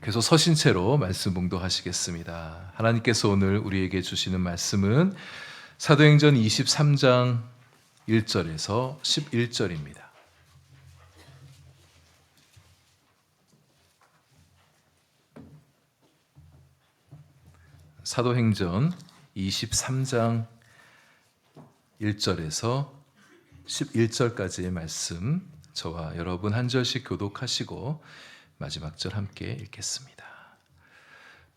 계속 서신 채로 말씀 봉독하시겠습니다. 하나님께서 오늘 우리에게 주시는 말씀은 사도행전 23장 1절에서 11절입니다. 사도행전 23장 1절에서 11절까지의 말씀, 저와 여러분 한 절씩 교독하시고 마지막 절 함께 읽겠습니다.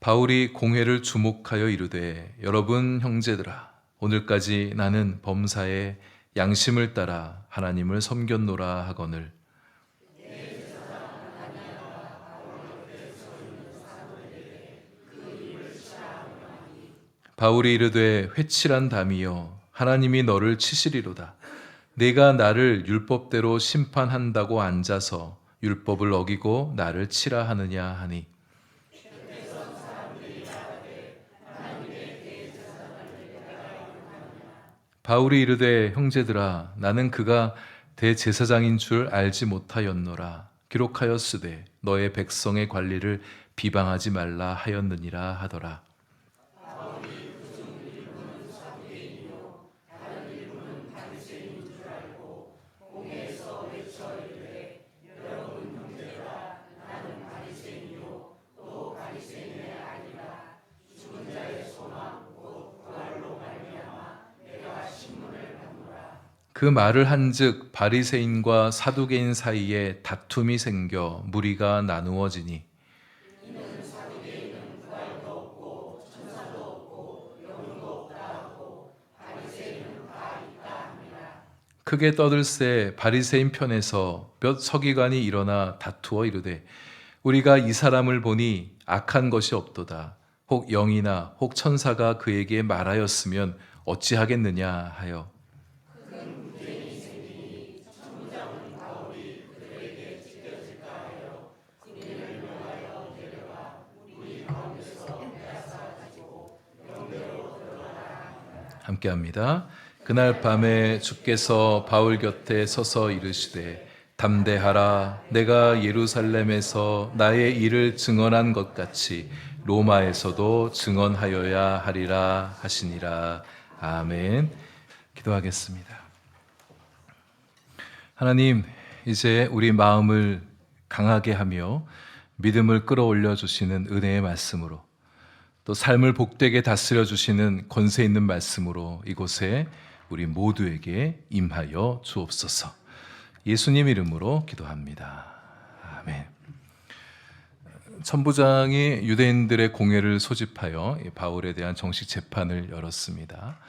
바울이 공회를 주목하여 이르되, 여러분 형제들아, 오늘까지 나는 범사에 양심을 따라 하나님을 섬겼노라 하거늘, 바울이 이르되, 회칠한 담이여, 하나님이 너를 치시리로다. 내가 나를 율법대로 심판한다고 앉아서 율법을 어기고 나를 치라 하느냐 하니, 바울이 이르되, 형제들아, 나는 그가 대제사장인 줄 알지 못하였노라. 기록하였으되 너의 백성의 관리를 비방하지 말라 하였느니라 하더라. 그 말을 한즉 바리새인과 사두개인 사이에 다툼이 생겨 무리가 나누어지니, 크게 떠들새 바리새인 편에서 몇 서기관이 일어나 다투어 이르되, 우리가 이 사람을 보니 악한 것이 없도다. 혹 영이나 혹 천사가 그에게 말하였으면 어찌하겠느냐 하여, 함께합니다. 그날 밤에 주께서 바울 곁에 서서 이르시되, 담대하라. 내가 예루살렘에서 나의 일을 증언한 것 같이 로마에서도 증언하여야 하리라 하시니라. 아멘. 기도하겠습니다. 하나님, 이제 우리 마음을 강하게 하며 믿음을 끌어올려 주시는 은혜의 말씀으로, 또 삶을 복되게 다스려 주시는 권세 있는 말씀으로 이곳에 우리 모두에게 임하여 주옵소서. 예수님 이름으로 기도합니다. 아멘. 천부장이 유대인들의 공회를 소집하여 바울에 대한 정식 재판을 열었습니다.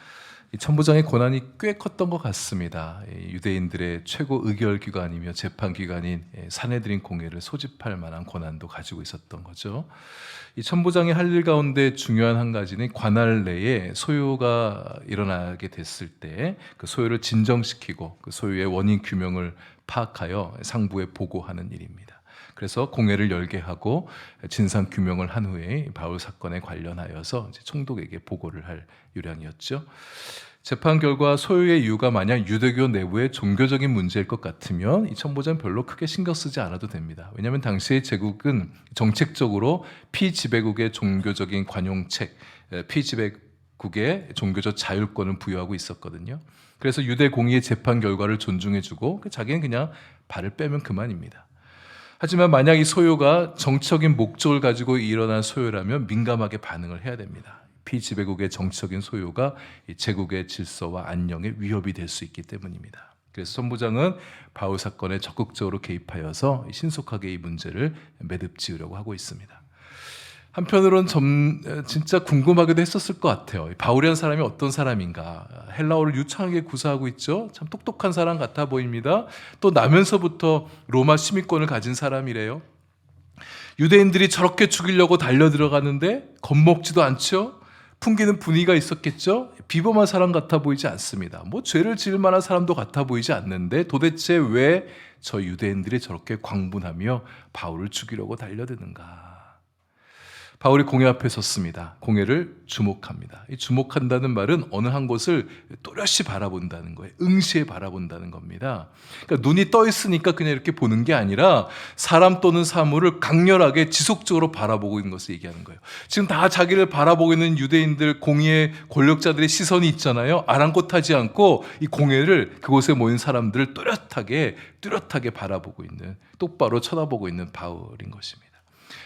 이 천부장의 권한이 꽤 컸던 것 같습니다. 유대인들의 최고 의결 기관이며 재판 기관인 산헤드린 공회를 소집할 만한 권한도 가지고 있었던 거죠. 이 천부장이 할 일 가운데 중요한 한 가지는 관할 내에 소요가 일어나게 됐을 때 그 소요를 진정시키고 그 소요의 원인 규명을 파악하여 상부에 보고하는 일입니다. 그래서 공회를 열게 하고 진상 규명을 한 후에 바울 사건에 관련하여서 총독에게 보고를 할 요량이었죠. 재판 결과 소요의 이유가 만약 유대교 내부의 종교적인 문제일 것 같으면 이 천부장 별로 크게 신경 쓰지 않아도 됩니다. 왜냐하면 당시의 제국은 정책적으로 피지배국의 종교적인 관용책, 피지배국의 종교적 자율권을 부여하고 있었거든요. 그래서 유대 공의의 재판 결과를 존중해주고 자기는 그냥 발을 빼면 그만입니다. 하지만 만약 이 소요가 정치적인 목적을 가지고 일어난 소요라면 민감하게 반응을 해야 됩니다. 피지배국의 정치적인 소요가 제국의 질서와 안녕에 위협이 될 수 있기 때문입니다. 그래서 천부장은 바울 사건에 적극적으로 개입하여서 신속하게 이 문제를 매듭 지으려고 하고 있습니다. 한편으로는 진짜 궁금하기도 했었을 것 같아요. 바울이라는 사람이 어떤 사람인가? 헬라어를 유창하게 구사하고 있죠. 참 똑똑한 사람 같아 보입니다. 또 나면서부터 로마 시민권을 가진 사람이래요. 유대인들이 저렇게 죽이려고 달려들어가는데 겁먹지도 않죠. 풍기는 분위기가 있었겠죠. 비범한 사람 같아 보이지 않습니다. 뭐 죄를 지을 만한 사람도 같아 보이지 않는데 도대체 왜 저 유대인들이 저렇게 광분하며 바울을 죽이려고 달려드는가? 바울이 공회 앞에 섰습니다. 공회를 주목합니다. 이 주목한다는 말은 어느 한 곳을 또렷이 바라본다는 거예요. 응시에 바라본다는 겁니다. 그러니까 눈이 떠 있으니까 그냥 이렇게 보는 게 아니라 사람 또는 사물을 강렬하게 지속적으로 바라보고 있는 것을 얘기하는 거예요. 지금 다 자기를 바라보고 있는 유대인들, 공의의 권력자들의 시선이 있잖아요. 아랑곳하지 않고 이 공회를, 그곳에 모인 사람들을 뚜렷하게 바라보고 있는, 똑바로 쳐다보고 있는 바울인 것입니다.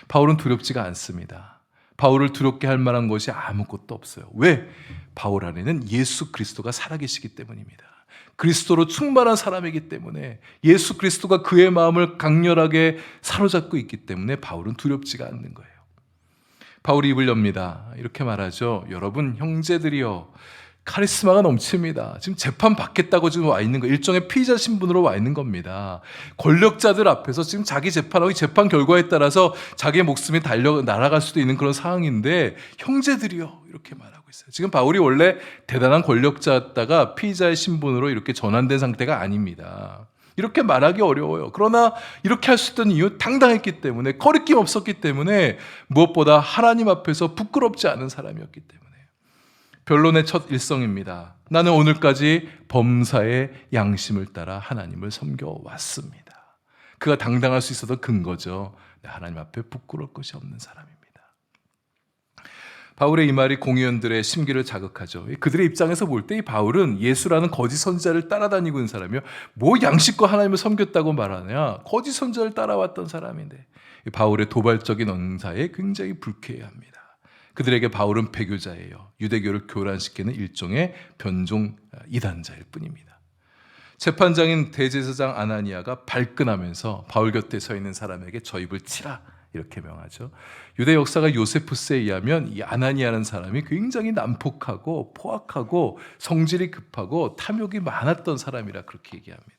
바울은 두렵지가 않습니다. 바울을 두렵게 할 만한 것이 아무것도 없어요. 왜? 바울 안에는 예수 그리스도가 살아계시기 때문입니다. 그리스도로 충만한 사람이기 때문에, 예수 그리스도가 그의 마음을 강렬하게 사로잡고 있기 때문에 바울은 두렵지가 않는 거예요. 바울이 입을 엽니다. 이렇게 말하죠. 여러분 형제들이여, 카리스마가 넘칩니다. 지금 재판 받겠다고 지금 와 있는 거, 일종의 피의자 신분으로 와 있는 겁니다. 권력자들 앞에서 지금 자기 재판하고 재판 결과에 따라서 자기의 목숨이 날아갈 수도 있는 그런 상황인데, 형제들이요, 이렇게 말하고 있어요. 지금 바울이 원래 대단한 권력자였다가 피의자의 신분으로 이렇게 전환된 상태가 아닙니다. 이렇게 말하기 어려워요. 그러나 이렇게 할 수 있던 이유, 당당했기 때문에, 거리낌 없었기 때문에, 무엇보다 하나님 앞에서 부끄럽지 않은 사람이었기 때문에. 변론의 첫 일성입니다. 나는 오늘까지 범사의 양심을 따라 하나님을 섬겨왔습니다. 그가 당당할 수 있었던 근거죠. 하나님 앞에 부끄러울 것이 없는 사람입니다. 바울의 이 말이 공의원들의 심기를 자극하죠. 그들의 입장에서 볼 때 이 바울은 예수라는 거짓 선지자를 따라다니고 있는 사람이요, 뭐 양식과 하나님을 섬겼다고 말하냐, 거짓 선지자를 따라왔던 사람인데, 바울의 도발적인 언사에 굉장히 불쾌해합니다. 그들에게 바울은 배교자예요. 유대교를 교란시키는 일종의 변종 이단자일 뿐입니다. 재판장인 대제사장 아나니아가 발끈하면서 바울 곁에 서 있는 사람에게 저 입을 치라, 이렇게 명하죠. 유대 역사가 요세푸스에 의하면 이 아나니아라는 사람이 굉장히 난폭하고 포악하고 성질이 급하고 탐욕이 많았던 사람이라 그렇게 얘기합니다.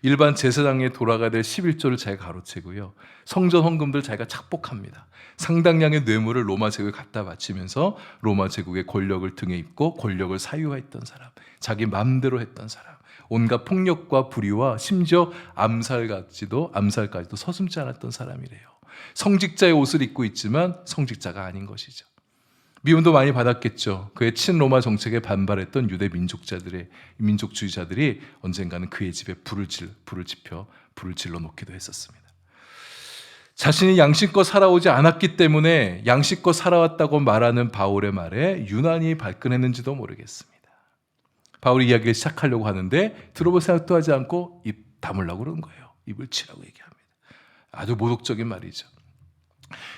일반 제사장에 돌아가야 될 11조를 자기가 가로채고요, 성전 헌금들 자기가 착복합니다. 상당량의 뇌물을 로마 제국에 갖다 바치면서 로마 제국의 권력을 등에 입고 권력을 사유화했던 사람, 자기 마음대로 했던 사람, 온갖 폭력과 불의와 심지어 암살까지도 서슴지 않았던 사람이래요. 성직자의 옷을 입고 있지만 성직자가 아닌 것이죠. 미움도 많이 받았겠죠. 그의 친로마 정책에 반발했던 유대 민족주의자들이 언젠가는 그의 집에 불을 질러 놓기도 했었습니다. 자신이 양심껏 살아오지 않았기 때문에 양심껏 살아왔다고 말하는 바울의 말에 유난히 발끈했는지도 모르겠습니다. 바울이 이야기를 시작하려고 하는데 들어볼 생각도 하지 않고 입 다물라고 그러는 거예요. 입을 치라고 얘기합니다. 아주 모독적인 말이죠.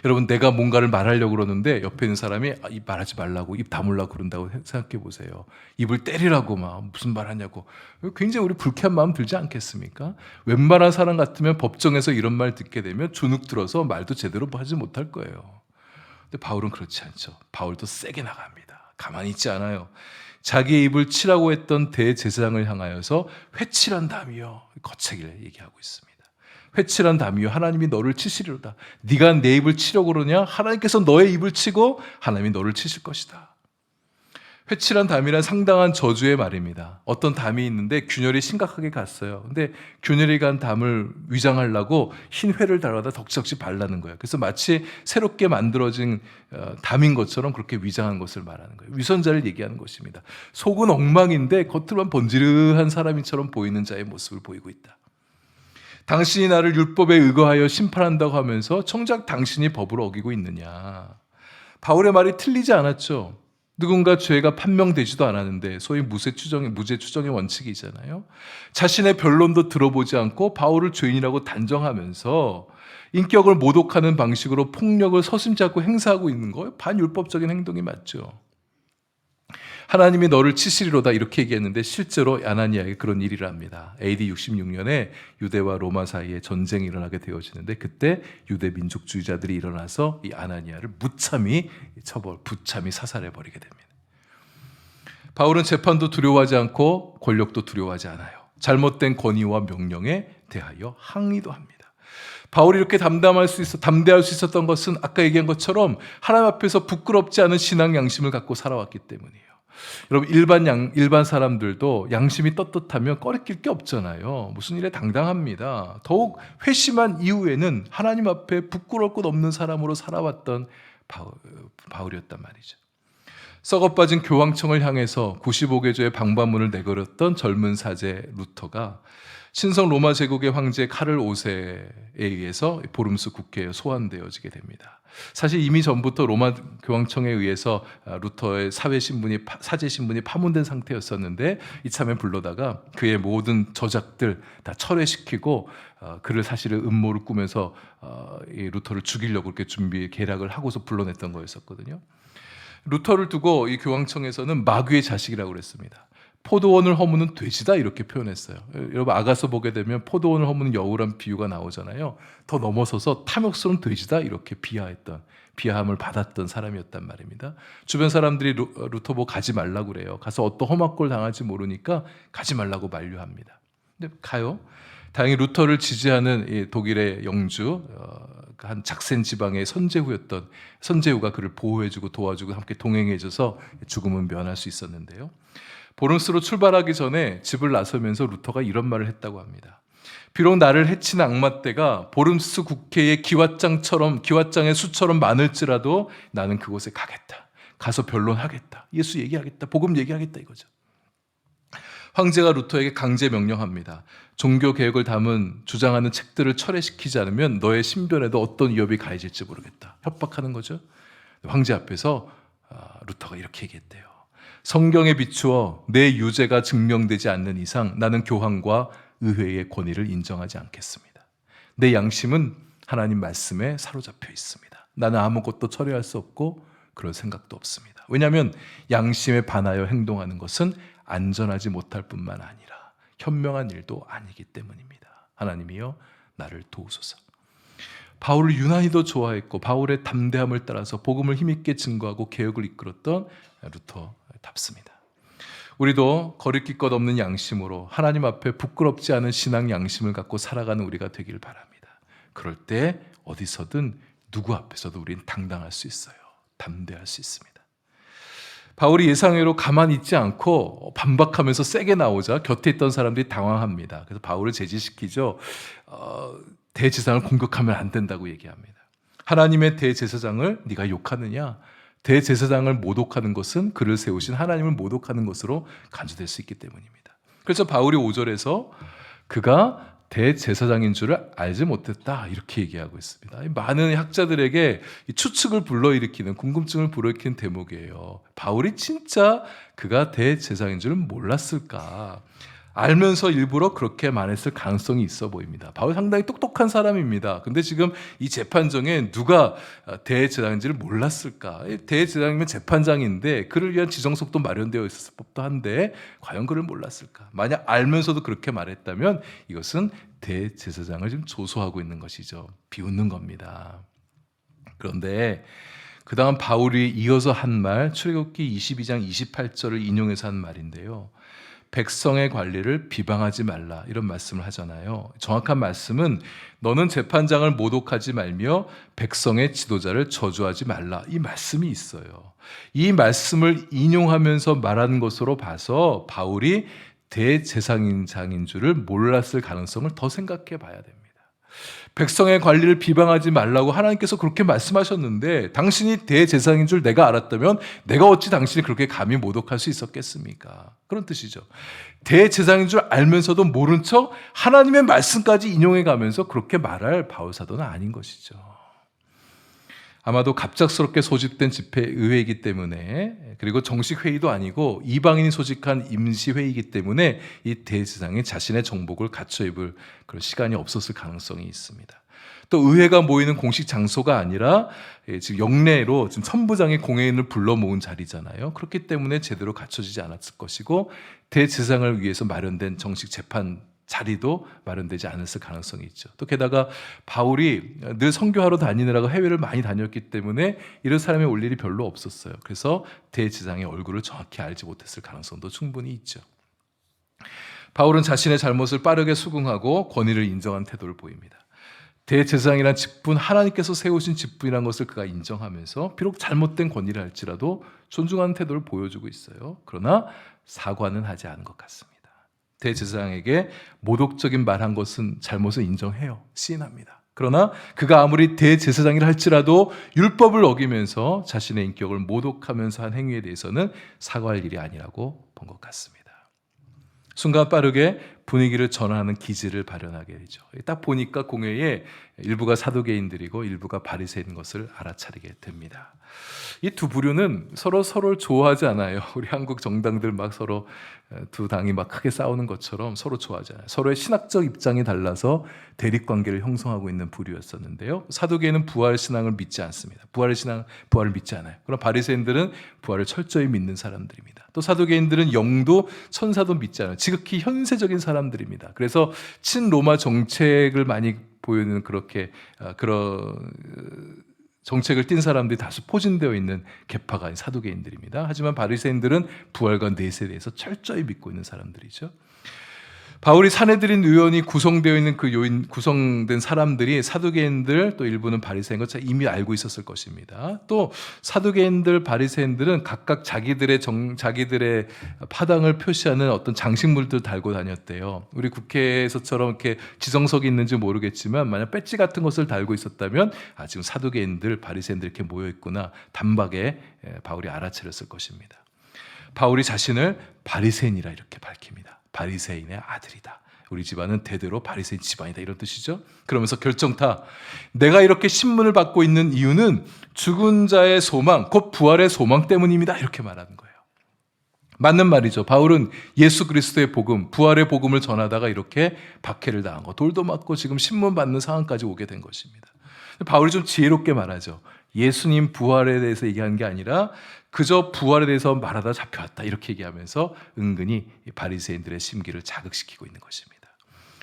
여러분, 내가 뭔가를 말하려고 그러는데 옆에 있는 사람이 입 말하지 말라고, 입 다물라고 그런다고 생각해 보세요. 입을 때리라고 막 무슨 말 하냐고. 굉장히 우리 불쾌한 마음 들지 않겠습니까? 웬만한 사람 같으면 법정에서 이런 말 듣게 되면 주눅 들어서 말도 제대로 하지 못할 거예요. 근데 바울은 그렇지 않죠. 바울도 세게 나갑니다. 가만히 있지 않아요. 자기의 입을 치라고 했던 대제사장을 향하여서 회칠한다며 거칠게 얘기하고 있습니다. 회칠한다며 하나님이 너를 치시리로다. 네가 내 입을 치려고 그러냐? 하나님께서 너의 입을 치고 하나님이 너를 치실 것이다. 회칠한담이란 상당한 저주의 말입니다. 어떤 담이 있는데 균열이 심각하게 갔어요. 근데 균열이 간 담을 위장하려고 흰 회를 달아다 덕지덕지 바르는 거예요. 그래서 마치 새롭게 만들어진 담인 것처럼 그렇게 위장한 것을 말하는 거예요. 위선자를 얘기하는 것입니다. 속은 엉망인데 겉으로만 번지르한 사람처럼 보이는 자의 모습을 보이고 있다. 당신이 나를 율법에 의거하여 심판한다고 하면서 정작 당신이 법을 어기고 있느냐. 바울의 말이 틀리지 않았죠. 누군가 죄가 판명되지도 않았는데, 소위 무죄 추정의 원칙이잖아요. 자신의 변론도 들어보지 않고 바울을 죄인이라고 단정하면서 인격을 모독하는 방식으로 폭력을 서슴지 않고 행사하고 있는 거예요. 반율법적인 행동이 맞죠. 하나님이 너를 치시리로다 이렇게 얘기했는데 실제로 아나니아에게 그런 일을 합니다. AD 66년에 유대와 로마 사이에 전쟁이 일어나게 되어지는데, 그때 유대 민족주의자들이 일어나서 이 아나니아를 무참히 사살해버리게 됩니다. 바울은 재판도 두려워하지 않고 권력도 두려워하지 않아요. 잘못된 권위와 명령에 대하여 항의도 합니다. 바울이 이렇게 담대할 수 있었던 것은 아까 얘기한 것처럼 하나님 앞에서 부끄럽지 않은 신앙 양심을 갖고 살아왔기 때문이에요. 여러분 일반 사람들도 양심이 떳떳하면 꺼리낄 게 없잖아요. 무슨 일에 당당합니다. 더욱 회심한 이후에는 하나님 앞에 부끄러울 것 없는 사람으로 살아왔던 바울이었단 말이죠. 썩어빠진 교황청을 향해서 95개조의 방반문을 내걸었던 젊은 사제 루터가 신성 로마 제국의 황제 카를 5세에 의해서 보름스 국회에 소환되어지게 됩니다. 사실 이미 전부터 로마 교황청에 의해서 루터의 사제 신분이 파문된 상태였었는데 이참에 불러다가 그의 모든 저작들 다 철회시키고 그를 사실은 음모를 꾸면서 이 루터를 죽이려고 그렇게 계략을 하고서 불러냈던 거였었거든요. 루터를 두고 이 교황청에서는 마귀의 자식이라고 그랬습니다. 포도원을 허무는 돼지다 이렇게 표현했어요. 여러분 아가서 보게 되면 포도원을 허무는 여우란 비유가 나오잖아요. 더 넘어서서 탐욕스러운 돼지다 이렇게 비하함을 받았던 사람이었단 말입니다. 주변 사람들이 루터 보고 가지 말라고 그래요. 가서 어떤 험악골 당할지 모르니까 가지 말라고 만류합니다. 근데 가요. 다행히 루터를 지지하는 독일의 영주 한 작센 지방의 선제후가 그를 보호해주고 도와주고 함께 동행해줘서 죽음은 면할 수 있었는데요. 보름스로 출발하기 전에 집을 나서면서 루터가 이런 말을 했다고 합니다. 비록 나를 해치는 악마떼가 보름스 국회의 기왓장의 수처럼 많을지라도 나는 그곳에 가겠다. 가서 변론하겠다. 예수 얘기하겠다. 복음 얘기하겠다 이거죠. 황제가 루터에게 강제 명령합니다. 종교 개혁을 담은 주장하는 책들을 철회시키지 않으면 너의 신변에도 어떤 위협이 가해질지 모르겠다. 협박하는 거죠. 황제 앞에서 루터가 이렇게 얘기했대요. 성경에 비추어 내 유죄가 증명되지 않는 이상 나는 교황과 의회의 권위를 인정하지 않겠습니다. 내 양심은 하나님 말씀에 사로잡혀 있습니다. 나는 아무것도 철회할 수 없고 그럴 생각도 없습니다. 왜냐하면 양심에 반하여 행동하는 것은 안전하지 못할 뿐만 아니라 현명한 일도 아니기 때문입니다. 하나님이여 나를 도우소서. 바울을 유난히도 좋아했고 바울의 담대함을 따라서 복음을 힘있게 증거하고 개혁을 이끌었던 루터답습니다. 우리도 거리낄 것 없는 양심으로 하나님 앞에 부끄럽지 않은 신앙 양심을 갖고 살아가는 우리가 되길 바랍니다. 그럴 때 어디서든 누구 앞에서도 우리는 당당할 수 있어요. 담대할 수 있습니다. 바울이 예상외로 가만히 있지 않고 반박하면서 세게 나오자 곁에 있던 사람들이 당황합니다. 그래서 바울을 제지시키죠. 대제사장을 공격하면 안 된다고 얘기합니다. 하나님의 대제사장을 네가 욕하느냐? 대제사장을 모독하는 것은 그를 세우신 하나님을 모독하는 것으로 간주될 수 있기 때문입니다. 그래서 바울이 5절에서 그가 대제사장인 줄을 알지 못했다 이렇게 얘기하고 있습니다. 많은 학자들에게 추측을 불러일으키는 궁금증을 불러일으키는 대목이에요. 바울이 진짜 그가 대제사장인 줄은 몰랐을까? 알면서 일부러 그렇게 말했을 가능성이 있어 보입니다. 바울 상당히 똑똑한 사람입니다. 근데 지금 이 재판정에 누가 대제사장인지를 몰랐을까? 대제사장이면 재판장인데 그를 위한 지정석도 마련되어 있었을 법도 한데 과연 그를 몰랐을까? 만약 알면서도 그렇게 말했다면 이것은 대제사장을 지금 조소하고 있는 것이죠. 비웃는 겁니다. 그런데 그 다음 바울이 이어서 한 말, 출애굽기 22장 28절을 인용해서 한 말인데요. 백성의 관리를 비방하지 말라 이런 말씀을 하잖아요. 정확한 말씀은 너는 재판장을 모독하지 말며 백성의 지도자를 저주하지 말라 이 말씀이 있어요. 이 말씀을 인용하면서 말하는 것으로 봐서 바울이 대제사장인 줄을 몰랐을 가능성을 더 생각해 봐야 됩니다. 백성의 관리를 비방하지 말라고 하나님께서 그렇게 말씀하셨는데 당신이 대제사장인 줄 내가 알았다면 내가 어찌 당신이 그렇게 감히 모독할 수 있었겠습니까? 그런 뜻이죠. 대제사장인 줄 알면서도 모른 척 하나님의 말씀까지 인용해 가면서 그렇게 말할 바울 사도는 아닌 것이죠. 아마도 갑작스럽게 소집된 집회의회이기 때문에 그리고 정식 회의도 아니고 이방인이 소집한 임시회의이기 때문에 이 대제사장이 자신의 정복을 갖춰 입을 그런 시간이 없었을 가능성이 있습니다. 또 의회가 모이는 공식 장소가 아니라 지금 영례로 지금 천부장이 공회인을 불러 모은 자리잖아요. 그렇기 때문에 제대로 갖춰지지 않았을 것이고 대제사장을 위해서 마련된 정식 재판 자리도 마련되지 않았을 가능성이 있죠. 또 게다가 바울이 늘 선교하러 다니느라고 해외를 많이 다녔기 때문에 이런 사람이 올 일이 별로 없었어요. 그래서 대제사장의 얼굴을 정확히 알지 못했을 가능성도 충분히 있죠. 바울은 자신의 잘못을 빠르게 수긍하고 권위를 인정한 태도를 보입니다. 대제사장이란 직분, 하나님께서 세우신 직분이라는 것을 그가 인정하면서 비록 잘못된 권위를 할지라도 존중하는 태도를 보여주고 있어요. 그러나 사과는 하지 않은 것 같습니다. 대제사장에게 모독적인 말한 것은 잘못을 인정해요. 시인합니다. 그러나 그가 아무리 대제사장이라 할지라도 율법을 어기면서 자신의 인격을 모독하면서 한 행위에 대해서는 사과할 일이 아니라고 본 것 같습니다. 순간 빠르게 분위기를 전환하는 기지를 발현하게 되죠. 딱 보니까 공회에 일부가 사두개인들이고 일부가 바리새인 것을 알아차리게 됩니다. 이 두 부류는 서로를 좋아하지 않아요. 우리 한국 정당들 막 서로 두 당이 막 크게 싸우는 것처럼 서로 좋아하지 않아요. 서로의 신학적 입장이 달라서 대립관계를 형성하고 있는 부류였었는데요. 사두개인은 부활 신앙을 믿지 않습니다. 부활을 믿지 않아요. 그럼 바리새인들은 부활을 철저히 믿는 사람들입니다. 또 사두개인들은 영도 천사도 믿지 않아요. 지극히 현세적인 사람들입니다. 그래서 친로마 정책을 많이 보이는 그런 정책을 띈 사람들이 다수 포진되어 있는 계파가 아닌 사두개인들입니다. 하지만 바리새인들은 부활과 내세에 대해서 철저히 믿고 있는 사람들이죠. 바울이 사내들인 의원이 구성되어 있는 구성된 사람들이 사두개인들 또 일부는 바리새인 것 이미 알고 있었을 것입니다. 또 사두개인들, 바리새인들은 각각 자기들의 파당을 표시하는 어떤 장식물들 달고 다녔대요. 우리 국회에서처럼 이렇게 지정석이 있는지 모르겠지만 만약 배지 같은 것을 달고 있었다면 지금 사두개인들, 바리새인들 이렇게 모여 있구나 단박에 바울이 알아차렸을 것입니다. 바울이 자신을 바리새인이라 이렇게 밝힙니다. 바리새인의 아들이다. 우리 집안은 대대로 바리새인 집안이다 이런 뜻이죠. 그러면서 결정타 내가 이렇게 신문을 받고 있는 이유는 죽은 자의 소망 곧 부활의 소망 때문입니다. 이렇게 말하는 거예요. 맞는 말이죠. 바울은 예수 그리스도의 복음, 부활의 복음을 전하다가 이렇게 박해를 당한 거, 돌도 맞고 지금 신문 받는 상황까지 오게 된 것입니다. 바울이 좀 지혜롭게 말하죠. 예수님 부활에 대해서 얘기하는 게 아니라 그저 부활에 대해서 말하다 잡혀왔다 이렇게 얘기하면서 은근히 바리새인들의 심기를 자극시키고 있는 것입니다.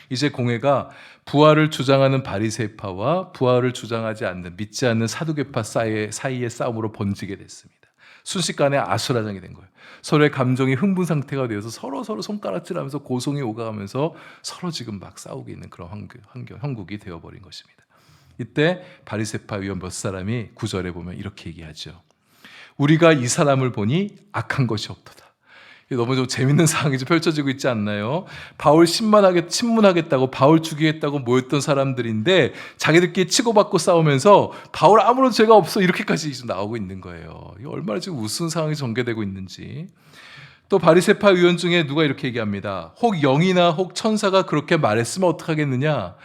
이제 공회가 부활을 주장하는 바리새파와 부활을 주장하지 않는 믿지 않는 사두개파 사이의 싸움으로 번지게 됐습니다. 순식간에 아수라장이 된 거예요. 서로의 감정이 흥분 상태가 되어서 서로 손가락질하면서 고성이 오가면서 서로 지금 막 싸우고 있는 그런 형국이 되어버린 것입니다. 이때 바리새파 위원 몇 사람이 9절에 보면 이렇게 얘기하죠. 우리가 이 사람을 보니 악한 것이 없도다. 너무 좀 재밌는 상황이 좀 펼쳐지고 있지 않나요? 바울 신문하겠다고 바울 죽이겠다고 모였던 사람들인데 자기들끼리 치고받고 싸우면서 바울 아무런 죄가 없어 이렇게까지 좀 나오고 있는 거예요. 얼마나 지금 우스운 상황이 전개되고 있는지. 또 바리새파 위원 중에 누가 이렇게 얘기합니다. 혹 영이나 혹 천사가 그렇게 말했으면 어떡하겠느냐.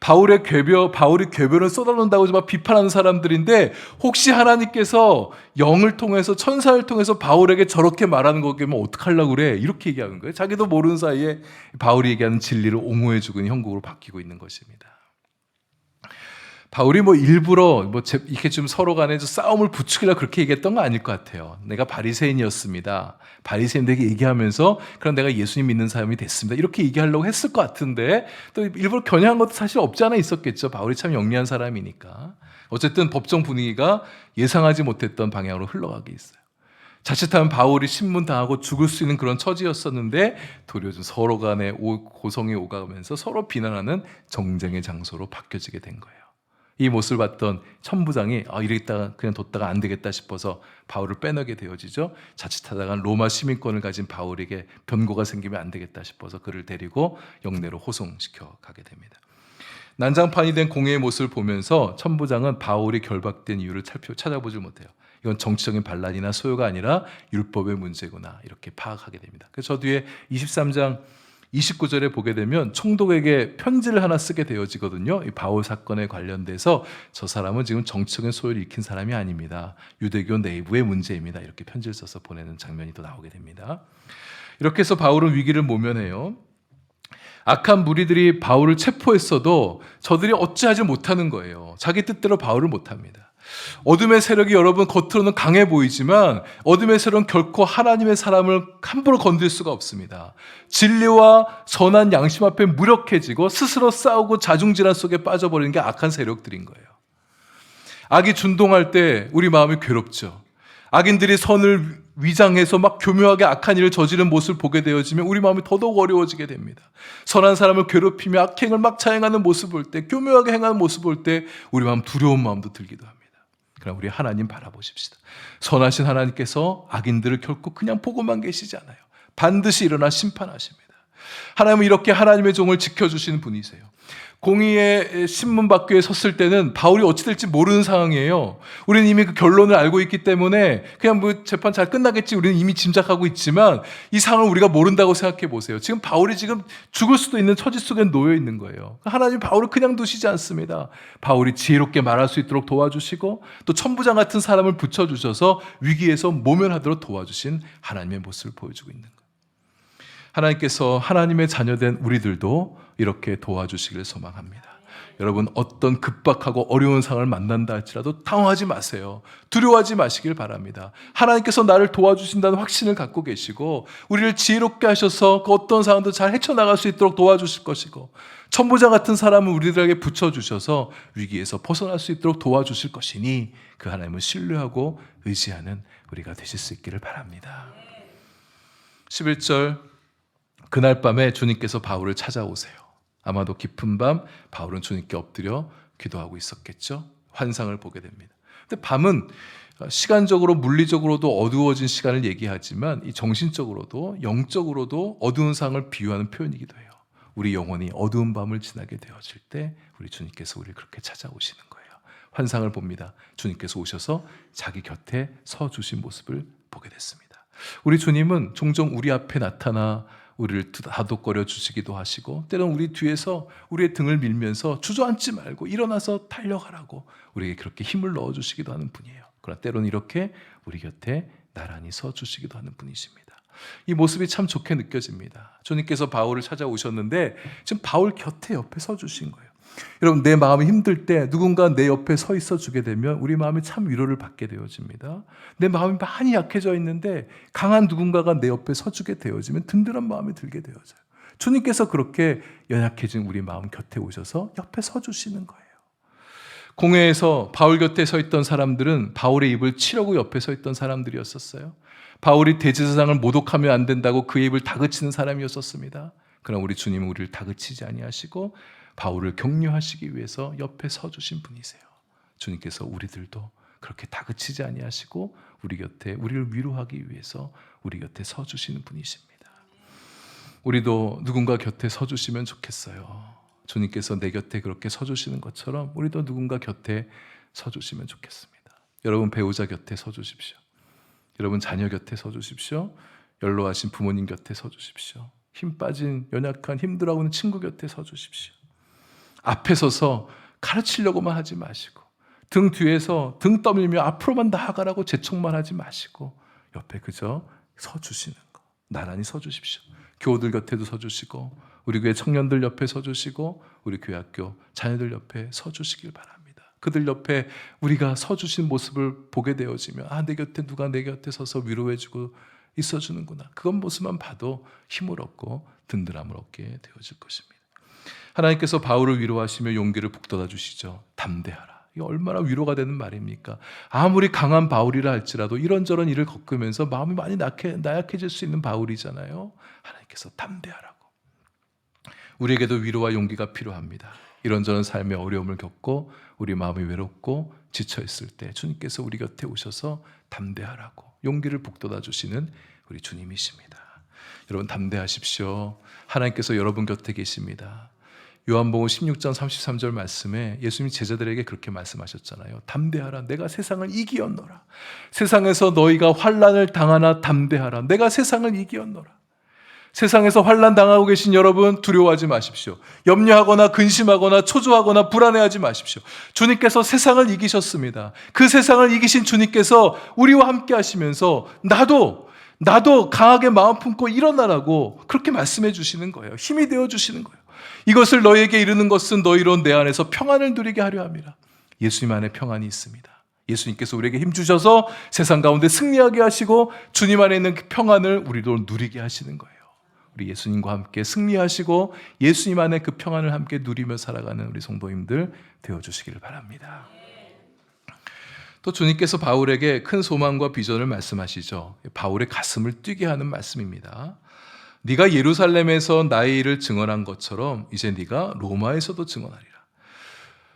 바울이 궤변을 쏟아놓는다고 막 비판하는 사람들인데 혹시 하나님께서 영을 통해서 천사를 통해서 바울에게 저렇게 말하는 거면 어떡하려고 그래 이렇게 얘기하는 거예요. 자기도 모르는 사이에 바울이 얘기하는 진리를 옹호해주고 있는 형국으로 바뀌고 있는 것입니다. 바울이 일부러 이렇게 좀 서로 간에 싸움을 부추기려고 그렇게 얘기했던 건 아닐 것 같아요. 내가 바리새인이었습니다. 바리새인들에게 얘기하면서 그럼 내가 예수님 믿는 사람이 됐습니다. 이렇게 얘기하려고 했을 것 같은데 또 일부러 겨냥한 것도 사실 없지 않아 있었겠죠. 바울이 참 영리한 사람이니까. 어쨌든 법정 분위기가 예상하지 못했던 방향으로 흘러가게 있어요. 자칫하면 바울이 신문당하고 죽을 수 있는 그런 처지였었는데 도리어 좀 서로 간에 고성이 오가면서 서로 비난하는 정쟁의 장소로 바뀌어지게 된 거예요. 이 모습을 봤던 천부장이 이랬다가 그냥 뒀다가 안 되겠다 싶어서 바울을 빼내게 되어지죠. 자칫하다가 로마 시민권을 가진 바울에게 변고가 생기면 안 되겠다 싶어서 그를 데리고 영내로 호송시켜 가게 됩니다. 난장판이 된 공회의 모습을 보면서 천부장은 바울이 결박된 이유를 찾아보지 못해요. 이건 정치적인 반란이나 소요가 아니라 율법의 문제구나 이렇게 파악하게 됩니다. 그래서 저 뒤에 23장 29절에 보게 되면 총독에게 편지를 하나 쓰게 되어지거든요. 이 바울 사건에 관련돼서 저 사람은 지금 정치적인 소요를 일으킨 사람이 아닙니다. 유대교 내부의 문제입니다. 이렇게 편지를 써서 보내는 장면이 또 나오게 됩니다. 이렇게 해서 바울은 위기를 모면해요. 악한 무리들이 바울을 체포했어도 저들이 어찌하지 못하는 거예요. 자기 뜻대로 바울을 못합니다. 어둠의 세력이 여러분 겉으로는 강해 보이지만 어둠의 세력은 결코 하나님의 사람을 함부로 건들 수가 없습니다. 진리와 선한 양심 앞에 무력해지고 스스로 싸우고 자중질환 속에 빠져버리는 게 악한 세력들인 거예요. 악이 준동할 때 우리 마음이 괴롭죠. 악인들이 선을 위장해서 막 교묘하게 악한 일을 저지른 모습을 보게 되어지면 우리 마음이 더더욱 어려워지게 됩니다. 선한 사람을 괴롭히며 악행을 막 자행하는 모습을 볼 때, 교묘하게 행하는 모습을 볼 때 우리 마음 두려운 마음도 들기도 합니다. 그러나 우리 하나님 바라보십시다. 선하신 하나님께서 악인들을 결코 그냥 보고만 계시지 않아요. 반드시 일어나 심판하십니다. 하나님은 이렇게 하나님의 종을 지켜주시는 분이세요. 공의의 신문 밖에 섰을 때는 바울이 어찌 될지 모르는 상황이에요. 우리는 이미 그 결론을 알고 있기 때문에 그냥 뭐 재판 잘 끝나겠지 우리는 이미 짐작하고 있지만 이 상황을 우리가 모른다고 생각해 보세요. 지금 바울이 지금 죽을 수도 있는 처지 속에 놓여 있는 거예요. 하나님 바울을 그냥 두시지 않습니다. 바울이 지혜롭게 말할 수 있도록 도와주시고 또 천부장 같은 사람을 붙여주셔서 위기에서 모면하도록 도와주신 하나님의 모습을 보여주고 있는 거예요. 하나님께서 하나님의 자녀된 우리들도 이렇게 도와주시기를 소망합니다. 여러분 어떤 급박하고 어려운 상황을 만난다 할지라도 당황하지 마세요. 두려워하지 마시길 바랍니다. 하나님께서 나를 도와주신다는 확신을 갖고 계시고 우리를 지혜롭게 하셔서 그 어떤 상황도 잘 헤쳐나갈 수 있도록 도와주실 것이고 천부장 같은 사람을 우리들에게 붙여주셔서 위기에서 벗어날 수 있도록 도와주실 것이니 그 하나님을 신뢰하고 의지하는 우리가 되실 수 있기를 바랍니다. 11절 그날 밤에 주님께서 바울을 찾아오세요. 아마도 깊은 밤 바울은 주님께 엎드려 기도하고 있었겠죠. 환상을 보게 됩니다. 근데 밤은 시간적으로 물리적으로도 어두워진 시간을 얘기하지만 이 정신적으로도 영적으로도 어두운 상을 비유하는 표현이기도 해요. 우리 영혼이 어두운 밤을 지나게 되어질 때 우리 주님께서 우리를 그렇게 찾아오시는 거예요. 환상을 봅니다. 주님께서 오셔서 자기 곁에 서 주신 모습을 보게 됐습니다. 우리 주님은 종종 우리 앞에 나타나 우리를 다독거려 주시기도 하시고 때로는 우리 뒤에서 우리의 등을 밀면서 주저앉지 말고 일어나서 달려가라고 우리에게 그렇게 힘을 넣어주시기도 하는 분이에요. 그러나 때로는 이렇게 우리 곁에 나란히 서 주시기도 하는 분이십니다. 이 모습이 참 좋게 느껴집니다. 주님께서 바울을 찾아오셨는데 지금 바울 곁에 옆에 서 주신 거예요. 여러분 내 마음이 힘들 때 누군가 내 옆에 서 있어 주게 되면 우리 마음이 참 위로를 받게 되어집니다. 내 마음이 많이 약해져 있는데 강한 누군가가 내 옆에 서 주게 되어지면 든든한 마음이 들게 되어져요. 주님께서 그렇게 연약해진 우리 마음 곁에 오셔서 옆에 서 주시는 거예요. 공회에서 바울 곁에 서 있던 사람들은 바울의 입을 치려고 옆에 서 있던 사람들이었었어요. 바울이 대제사장을 모독하면 안 된다고 그의 입을 다그치는 사람이었었습니다. 그러나 우리 주님은 우리를 다그치지 아니하시고 바울을 격려하시기 위해서 옆에 서주신 분이세요. 주님께서 우리들도 그렇게 다그치지 아니하시고 우리 곁에 우리를 위로하기 위해서 우리 곁에 서주시는 분이십니다. 우리도 누군가 곁에 서주시면 좋겠어요. 주님께서 내 곁에 그렇게 서주시는 것처럼 우리도 누군가 곁에 서주시면 좋겠습니다. 여러분 배우자 곁에 서주십시오. 여러분 자녀 곁에 서주십시오. 연로하신 부모님 곁에 서주십시오. 힘 빠진 연약한 힘들어하는 친구 곁에 서주십시오. 앞에 서서 가르치려고만 하지 마시고 등 뒤에서 등 떠밀며 앞으로만 나아가라고 재촉만 하지 마시고 옆에 그저 서주시는 거 나란히 서주십시오. 교우들 곁에도 서주시고 우리 교회 청년들 옆에 서주시고 우리 교회 학교 자녀들 옆에 서주시길 바랍니다. 그들 옆에 우리가 서주신 모습을 보게 되어지면 내 곁에 누가 내 곁에 서서 위로해주고 있어주는구나. 그건 모습만 봐도 힘을 얻고 든든함을 얻게 되어질 것입니다. 하나님께서 바울을 위로하시며 용기를 북돋아 주시죠. 담대하라. 이게 얼마나 위로가 되는 말입니까? 아무리 강한 바울이라 할지라도 이런저런 일을 겪으면서 마음이 많이 나약해질 수 있는 바울이잖아요. 하나님께서 담대하라고. 우리에게도 위로와 용기가 필요합니다. 이런저런 삶의 어려움을 겪고 우리 마음이 외롭고 지쳐있을 때 주님께서 우리 곁에 오셔서 담대하라고 용기를 북돋아 주시는 우리 주님이십니다. 여러분 담대하십시오. 하나님께서 여러분 곁에 계십니다. 요한복음 16장 33절 말씀에 예수님이 제자들에게 그렇게 말씀하셨잖아요. 담대하라. 내가 세상을 이기었노라. 세상에서 너희가 환난을 당하나 담대하라. 내가 세상을 이기었노라. 세상에서 환난 당하고 계신 여러분 두려워하지 마십시오. 염려하거나 근심하거나 초조하거나 불안해하지 마십시오. 주님께서 세상을 이기셨습니다. 그 세상을 이기신 주님께서 우리와 함께 하시면서 나도 강하게 마음 품고 일어나라고 그렇게 말씀해 주시는 거예요. 힘이 되어 주시는 거예요. 이것을 너희에게 이르는 것은 너희로 내 안에서 평안을 누리게 하려 함이라. 예수님 안에 평안이 있습니다. 예수님께서 우리에게 힘 주셔서 세상 가운데 승리하게 하시고 주님 안에 있는 그 평안을 우리도 누리게 하시는 거예요. 우리 예수님과 함께 승리하시고 예수님 안에 그 평안을 함께 누리며 살아가는 우리 성도님들 되어주시기를 바랍니다. 또 주님께서 바울에게 큰 소망과 비전을 말씀하시죠. 바울의 가슴을 뛰게 하는 말씀입니다. 네가 예루살렘에서 나의 일을 증언한 것처럼 이제 네가 로마에서도 증언하리라.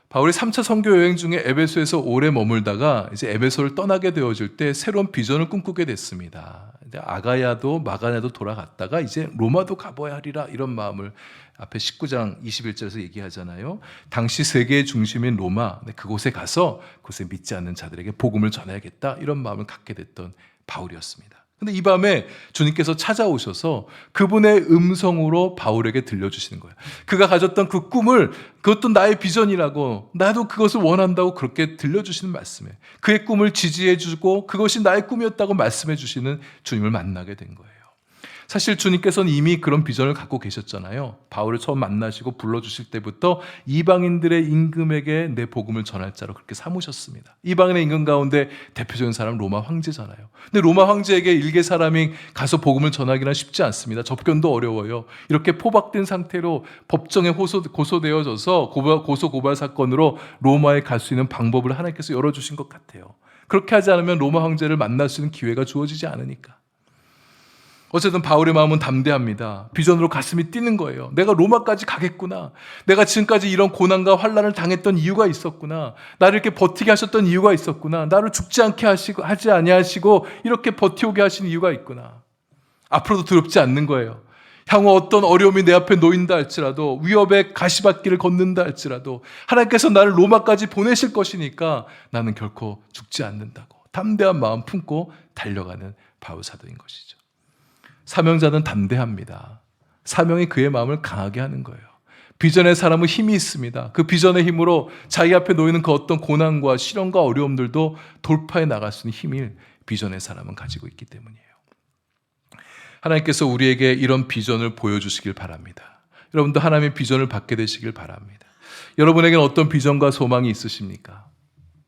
바울이 3차 선교 여행 중에 에베소에서 오래 머물다가 이제 에베소를 떠나게 되어질 때 새로운 비전을 꿈꾸게 됐습니다. 아가야도 마가냐도 돌아갔다가 이제 로마도 가봐야 하리라, 이런 마음을 앞에 19장 21절에서 얘기하잖아요. 당시 세계의 중심인 로마, 그곳에 가서 그곳에 믿지 않는 자들에게 복음을 전해야겠다, 이런 마음을 갖게 됐던 바울이었습니다. 근데 이 밤에 주님께서 찾아오셔서 그분의 음성으로 바울에게 들려주시는 거예요. 그가 가졌던 그 꿈을, 그것도 나의 비전이라고, 나도 그것을 원한다고 그렇게 들려주시는 말씀에 그의 꿈을 지지해주고 그것이 나의 꿈이었다고 말씀해주시는 주님을 만나게 된 거예요. 사실 주님께서는 이미 그런 비전을 갖고 계셨잖아요. 바울을 처음 만나시고 불러주실 때부터 이방인들의 임금에게 내 복음을 전할 자로 그렇게 삼으셨습니다. 이방인의 임금 가운데 대표적인 사람은 로마 황제잖아요. 근데 로마 황제에게 일개 사람이 가서 복음을 전하기는 쉽지 않습니다. 접견도 어려워요. 이렇게 포박된 상태로 법정에 고소되어져서 고소 고발 사건으로 로마에 갈 수 있는 방법을 하나님께서 열어주신 것 같아요. 그렇게 하지 않으면 로마 황제를 만날 수 있는 기회가 주어지지 않으니까. 어쨌든 바울의 마음은 담대합니다. 비전으로 가슴이 뛰는 거예요. 내가 로마까지 가겠구나. 내가 지금까지 이런 고난과 환난을 당했던 이유가 있었구나. 나를 이렇게 버티게 하셨던 이유가 있었구나. 나를 죽지 않게 하지 아니하시고 이렇게 버티오게 하신 이유가 있구나. 앞으로도 두렵지 않는 거예요. 향후 어떤 어려움이 내 앞에 놓인다 할지라도, 위협의 가시밭길을 걷는다 할지라도 하나님께서 나를 로마까지 보내실 것이니까 나는 결코 죽지 않는다고 담대한 마음 품고 달려가는 바울 사도인 것이죠. 사명자는 담대합니다. 사명이 그의 마음을 강하게 하는 거예요. 비전의 사람은 힘이 있습니다. 그 비전의 힘으로 자기 앞에 놓이는 그 어떤 고난과 시련과 어려움들도 돌파해 나갈 수 있는 힘을 비전의 사람은 가지고 있기 때문이에요. 하나님께서 우리에게 이런 비전을 보여주시길 바랍니다. 여러분도 하나님의 비전을 받게 되시길 바랍니다. 여러분에게는 어떤 비전과 소망이 있으십니까?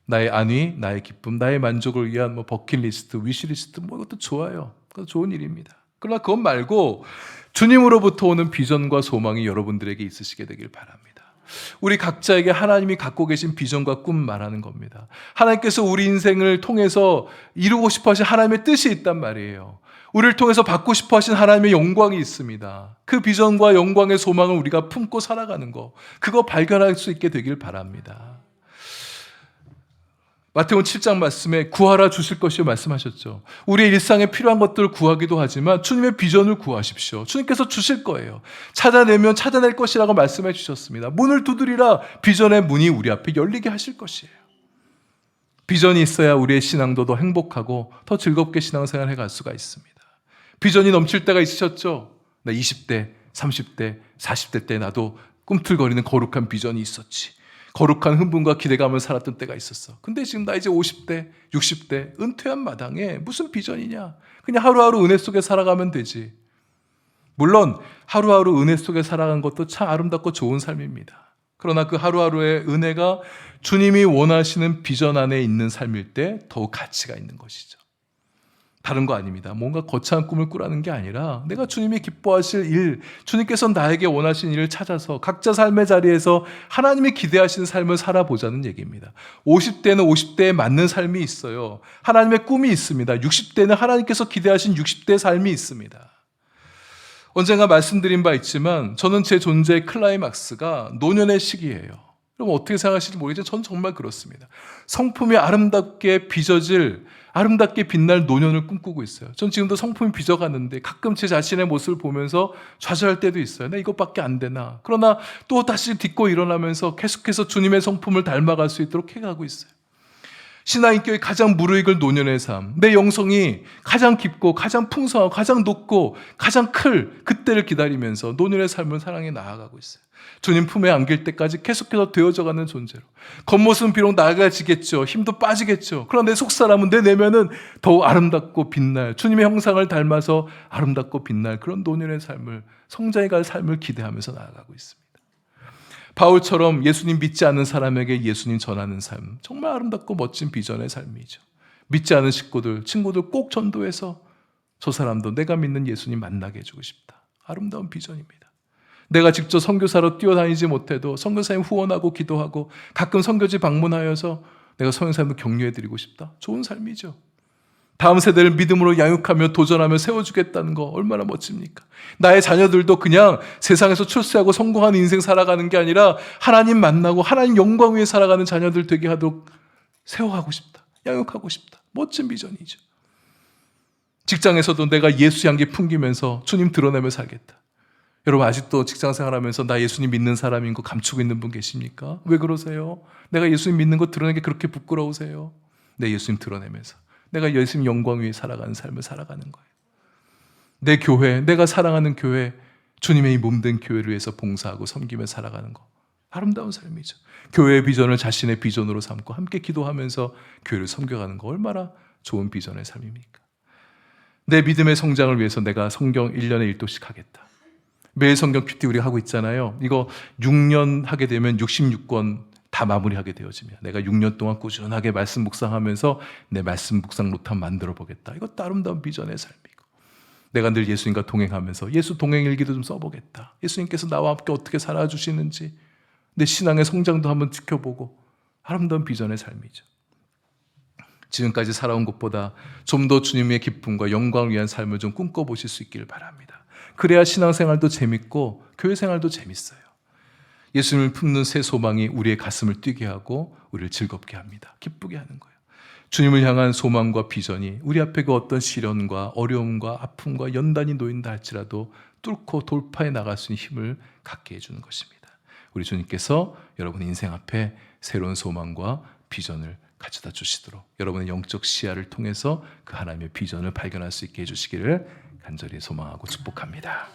나의 안위, 나의 기쁨, 나의 만족을 위한 버킷리스트, 위시리스트, 이것도 좋아요. 그것도 좋은 일입니다. 그러나 그것 말고 주님으로부터 오는 비전과 소망이 여러분들에게 있으시게 되길 바랍니다. 우리 각자에게 하나님이 갖고 계신 비전과 꿈 말하는 겁니다. 하나님께서 우리 인생을 통해서 이루고 싶어 하신 하나님의 뜻이 있단 말이에요. 우리를 통해서 받고 싶어 하신 하나님의 영광이 있습니다. 그 비전과 영광의 소망을 우리가 품고 살아가는 거, 그거 발견할 수 있게 되길 바랍니다. 마태복음 7장 말씀에 구하라 주실 것이요 말씀하셨죠. 우리의 일상에 필요한 것들을 구하기도 하지만 주님의 비전을 구하십시오. 주님께서 주실 거예요. 찾아내면 찾아낼 것이라고 말씀해 주셨습니다. 문을 두드리라, 비전의 문이 우리 앞에 열리게 하실 것이에요. 비전이 있어야 우리의 신앙도 더 행복하고 더 즐겁게 신앙생활을 해갈 수가 있습니다. 비전이 넘칠 때가 있으셨죠? 나 20대, 30대, 40대 때 나도 꿈틀거리는 거룩한 비전이 있었지. 거룩한 흥분과 기대감을 살았던 때가 있었어. 근데 지금 나 이제 50대, 60대 은퇴한 마당에 무슨 비전이냐? 그냥 하루하루 은혜 속에 살아가면 되지. 물론 하루하루 은혜 속에 살아가는 것도 참 아름답고 좋은 삶입니다. 그러나 그 하루하루의 은혜가 주님이 원하시는 비전 안에 있는 삶일 때 더욱 가치가 있는 것이죠. 다른 거 아닙니다. 뭔가 거창한 꿈을 꾸라는 게 아니라 내가 주님이 기뻐하실 일, 주님께서 나에게 원하신 일을 찾아서 각자 삶의 자리에서 하나님이 기대하시는 삶을 살아보자는 얘기입니다. 50대는 50대에 맞는 삶이 있어요. 하나님의 꿈이 있습니다. 60대는 하나님께서 기대하신 60대의 삶이 있습니다. 언젠가 말씀드린 바 있지만 저는 제 존재의 클라이막스가 노년의 시기예요. 그럼 어떻게 생각하실지 모르겠지만 저는 정말 그렇습니다. 성품이 아름답게 빚어질, 아름답게 빛날 노년을 꿈꾸고 있어요. 전 지금도 성품이 빚어가는데 가끔 제 자신의 모습을 보면서 좌절할 때도 있어요. 나 이것밖에 안 되나. 그러나 또 다시 딛고 일어나면서 계속해서 주님의 성품을 닮아갈 수 있도록 해가고 있어요. 신앙인격이 가장 무르익을 노년의 삶, 내 영성이 가장 깊고 가장 풍성하고 가장 높고 가장 클 그때를 기다리면서 노년의 삶을 사랑해 나아가고 있어요. 주님 품에 안길 때까지 계속해서 되어져가는 존재로. 겉모습은 비록 나아지겠죠. 힘도 빠지겠죠. 그러나 내 속사람은, 내 내면은 더욱 아름답고 빛날, 주님의 형상을 닮아서 아름답고 빛날 그런 노년의 삶을, 성장해 갈 삶을 기대하면서 나아가고 있습니다. 바울처럼 예수님 믿지 않는 사람에게 예수님 전하는 삶, 정말 아름답고 멋진 비전의 삶이죠. 믿지 않은 식구들, 친구들 꼭 전도해서 저 사람도 내가 믿는 예수님 만나게 해주고 싶다. 아름다운 비전입니다. 내가 직접 선교사로 뛰어다니지 못해도 선교사님 후원하고 기도하고 가끔 선교지 방문하여서 내가 성령 삶을 격려해드리고 싶다. 좋은 삶이죠. 다음 세대를 믿음으로 양육하며 도전하며 세워주겠다는 거 얼마나 멋집니까? 나의 자녀들도 그냥 세상에서 출세하고 성공하는 인생 살아가는 게 아니라 하나님 만나고 하나님 영광 위에 살아가는 자녀들 되게 하도록 세워가고 싶다. 양육하고 싶다. 멋진 비전이죠. 직장에서도 내가 예수 향기 풍기면서 주님 드러내며 살겠다. 여러분 아직도 직장 생활하면서 나 예수님 믿는 사람인 거 감추고 있는 분 계십니까? 왜 그러세요? 내가 예수님 믿는 거 드러내기 그렇게 부끄러우세요? 내 예수님 드러내면서 내가 예수님 영광 위에 살아가는 삶을 살아가는 거예요. 내 교회, 내가 사랑하는 교회, 주님의 이 몸된 교회를 위해서 봉사하고 섬기며 살아가는 거 아름다운 삶이죠. 교회의 비전을 자신의 비전으로 삼고 함께 기도하면서 교회를 섬겨가는 거 얼마나 좋은 비전의 삶입니까? 내 믿음의 성장을 위해서 내가 성경 1년에 1도씩 하겠다. 매일 성경 큐티 우리가 하고 있잖아요. 이거 6년 하게 되면 66권 다 마무리하게 되어지면 내가 6년 동안 꾸준하게 말씀 묵상하면서 내 말씀 묵상 노트 만들어 보겠다. 이것도 아름다운 비전의 삶이고, 내가 늘 예수님과 동행하면서 예수 동행일기도 좀 써보겠다. 예수님께서 나와 함께 어떻게 살아주시는지 내 신앙의 성장도 한번 지켜보고, 아름다운 비전의 삶이죠. 지금까지 살아온 것보다 좀 더 주님의 기쁨과 영광을 위한 삶을 좀 꿈꿔보실 수 있기를 바랍니다. 그래야 신앙생활도 재밌고 교회 생활도 재밌어요. 예수님을 품는 새 소망이 우리의 가슴을 뛰게 하고 우리를 즐겁게 합니다. 기쁘게 하는 거예요. 주님을 향한 소망과 비전이 우리 앞에 그 어떤 시련과 어려움과 아픔과 연단이 놓인다 할지라도 뚫고 돌파해 나갈 수 있는 힘을 갖게 해주는 것입니다. 우리 주님께서 여러분의 인생 앞에 새로운 소망과 비전을 가져다 주시도록 여러분의 영적 시야를 통해서 그 하나님의 비전을 발견할 수 있게 해주시기를 간절히 소망하고 축복합니다.